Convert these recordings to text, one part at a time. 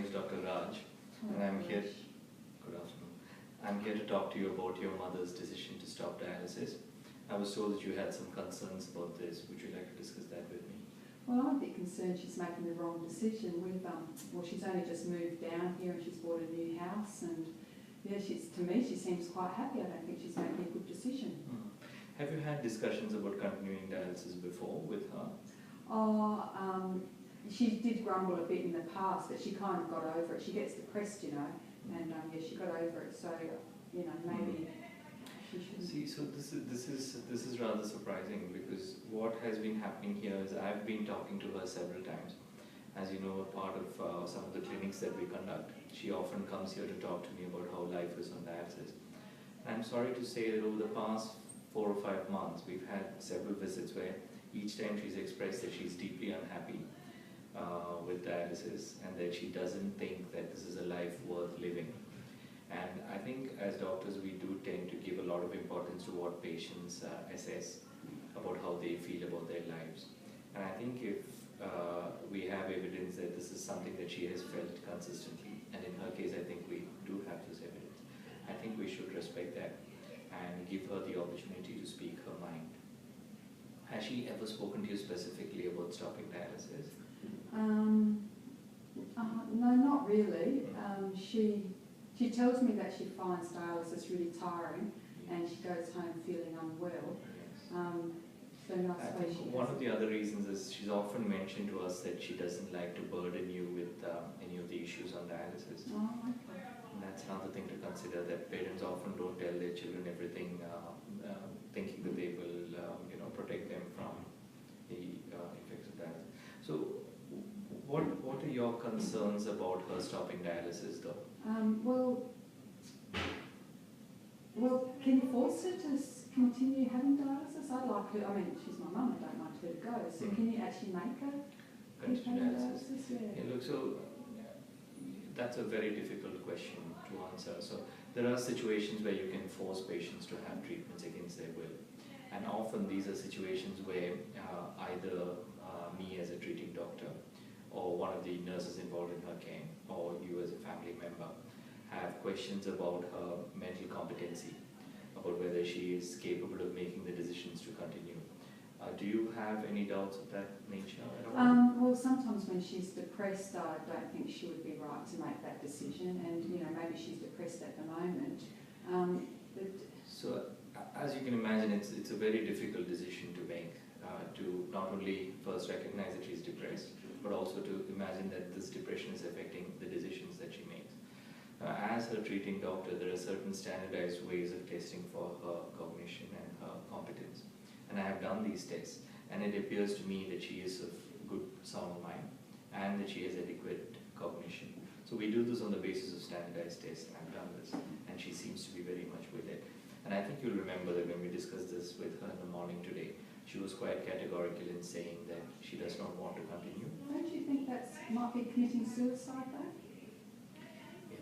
name is Dr. Raj, and I'm here. Good afternoon. I'm here to talk to you about your mother's decision to stop dialysis. I was told that you had some concerns about this. Would you like to discuss that with me? Well, I'm a bit concerned she's making the wrong decision. Well, she's only just moved down here and she's bought a new house, and yeah, to me she seems quite happy. I don't think she's making a good decision. Have you had discussions about continuing dialysis before with her? She did grumble a bit in the past, but she kind of got over it. She gets depressed, and yeah, she got over it. So, maybe she shouldn't. See, so this is rather surprising, because what has been happening here is I've been talking to her several times. As you know, a part of some of the clinics that we conduct, she often comes here to talk to me about how life is on dialysis. And I'm sorry to say that over the past 4 or 5 months, we've had several visits where each time she's expressed that she's deeply unhappy with dialysis, and that she doesn't think that this is a life worth living. And I think as doctors, we do tend to give a lot of importance to what patients assess about how they feel about their lives. And I think if we have evidence that this is something that she has felt consistently, and in her case I think we do have this evidence, I think we should respect that and give her the opportunity to speak her mind. Has she ever spoken to you specifically about stopping dialysis? No, not really. She tells me that she finds dialysis really tiring, and she goes home feeling unwell. So I think one of the other reasons is she's often mentioned to us that she doesn't like to burden you with any of the issues on dialysis. Oh, okay. And that's another thing to consider, that parents often don't tell their children everything, thinking that they will protect them from the effects of dialysis. So what are your concerns about her stopping dialysis though? Well, can you force her to continue having dialysis? I'd like her, she's my mum, I don't want her to go, so can you actually make her Continue dialysis? Yeah. Look, so that's a very difficult question to answer. So there are situations where you can force patients to have treatments against their will. And often these are situations where either me as a treating doctor, or one of the nurses involved in her care, or you as a family member, have questions about her mental competency, about whether she is capable of making the decisions to continue. Do you have any doubts of that nature at all? Well, sometimes when she's depressed, I don't think she would be right to make that decision, and maybe she's depressed at the moment. So, as you can imagine, it's a very difficult decision to make, to not only first recognize that she's depressed, but also to imagine that this depression is affecting the decisions that she makes. As her treating doctor, there are certain standardized ways of testing for her cognition and her competence. And I have done these tests, and it appears to me that she is of good sound mind and that she has adequate cognition. So we do this on the basis of standardized tests, and I've done this, and she seems to be very much with it. And I think you'll remember that when we discussed this with her in the morning today, she was quite categorical in saying that she does not want to continue. Don't you think that might be committing suicide though?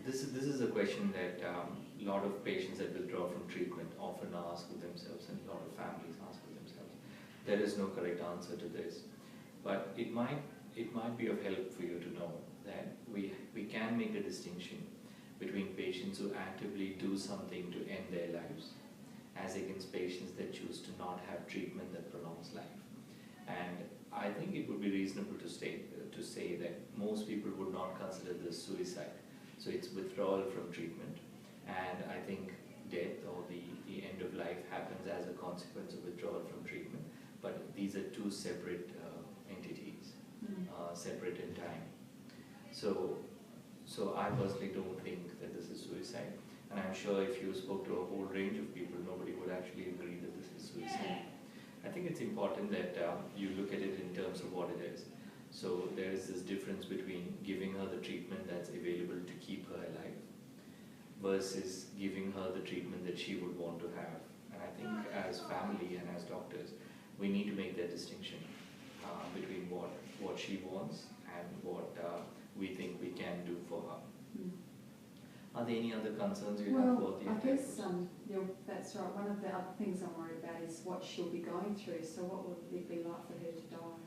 This is a question that a lot of patients that withdraw from treatment often ask of themselves, and a lot of families ask of themselves. There is no correct answer to this, but it might be of help for you to know that we can make a distinction between patients who actively do something to end their lives, as against patients that choose to not have treatment that prolongs life. And I think it would be reasonable to say that most people would not consider this suicide. So it's withdrawal from treatment, and I think death or the end of life happens as a consequence of withdrawal from treatment. But these are two separate entities, separate in time. So I personally don't think that this is suicide, and I'm sure if you spoke to a whole range of people, nobody would actually agree that this is suicide. I think it's important that you look at it in terms of what it is. So there is this difference between giving her the treatment that's available to keep her alive versus giving her the treatment that she would want to have. And I think as family and as doctors, we need to make that distinction between what she wants and what we think we can do for her. Are there any other concerns you have about the I guess that's right. One of the other things I'm worried about is what she'll be going through. So what would it be like for her to die?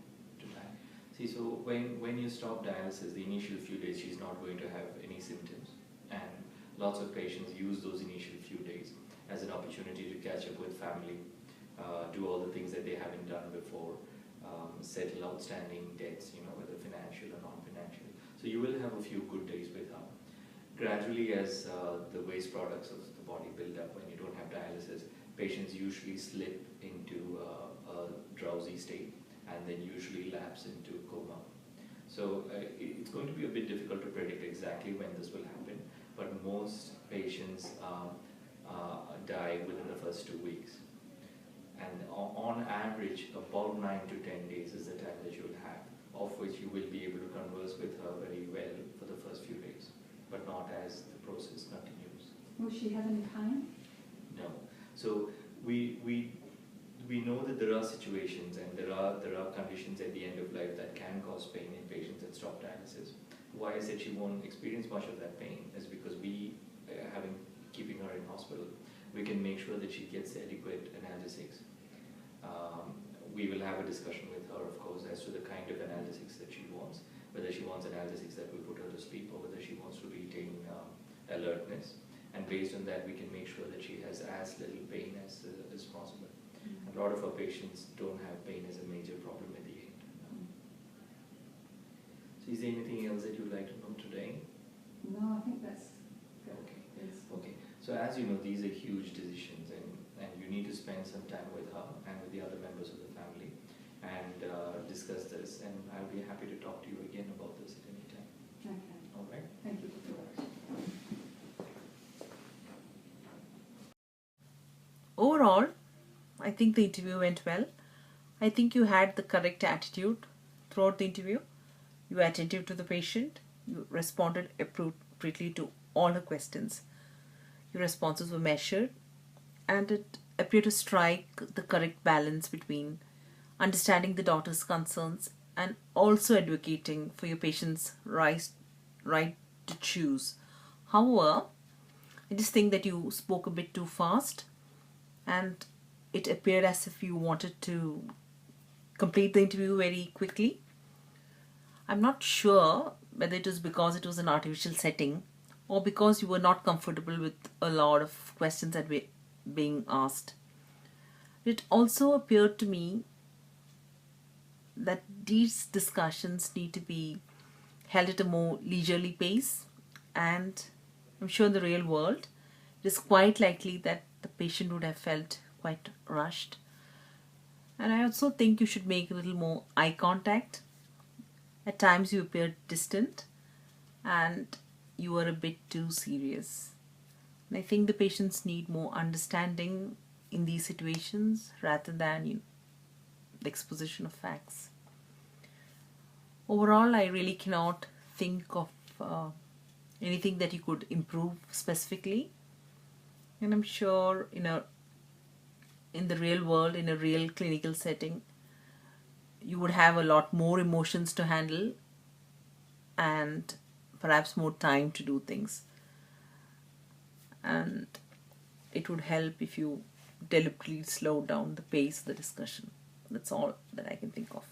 See, so when you stop dialysis, the initial few days she's not going to have any symptoms, and lots of patients use those initial few days as an opportunity to catch up with family, do all the things that they haven't done before, settle outstanding debts, whether financial or non-financial. So you will have a few good days with her. Gradually, as the waste products of the body build up when you don't have dialysis, patients usually slip into a drowsy state and then usually lapse into coma. So it's going to be a bit difficult to predict exactly when this will happen, but most patients die within the first 2 weeks. And on average, about 9 to 10 days is the time that you'll have, of which you will be able to converse with her very well for the first few days, but not as the process continues. Will she have any pain? No. So we know that there are situations and there are conditions at the end of life that can cause pain in patients that stop dialysis. Why is it she won't experience much of that pain? Is because we, keeping her in hospital, we can make sure that she gets adequate analgesics. We will have a discussion with her, of course, as to the kind of analgesics that she wants, whether she wants analgesics that will put her to sleep or whether she wants to retain alertness. And based on that, we can make sure that she has as little pain as possible. A lot of our patients don't have pain as a major problem at the end. So is there anything else that you'd like to know today? No, I think that's good. Okay. Yes. Okay. So as you know, these are huge decisions, and you need to spend some time with her and with the other members of the family and discuss this. And I'll be happy to talk to you again about this at any time. Okay. All right? Thank you. Overall, I think the interview went well. I think you had the correct attitude throughout the interview. You were attentive to the patient. You responded appropriately to all her questions. Your responses were measured, and it appeared to strike the correct balance between understanding the daughter's concerns and also advocating for your patient's right to choose. However, I just think that you spoke a bit too fast, and it appeared as if you wanted to complete the interview very quickly. I'm not sure whether it was because it was an artificial setting or because you were not comfortable with a lot of questions that were being asked. It also appeared to me that these discussions need to be held at a more leisurely pace, and I'm sure in the real world it is quite likely that the patient would have felt quite rushed. And I also think you should make a little more eye contact. At times you appeared distant and you were a bit too serious. And I think the patients need more understanding in these situations rather than the exposition of facts. Overall, I really cannot think of anything that you could improve specifically. And I'm sure in the real world, in a real clinical setting, you would have a lot more emotions to handle and perhaps more time to do things. And it would help if you deliberately slow down the pace of the discussion. That's all that I can think of.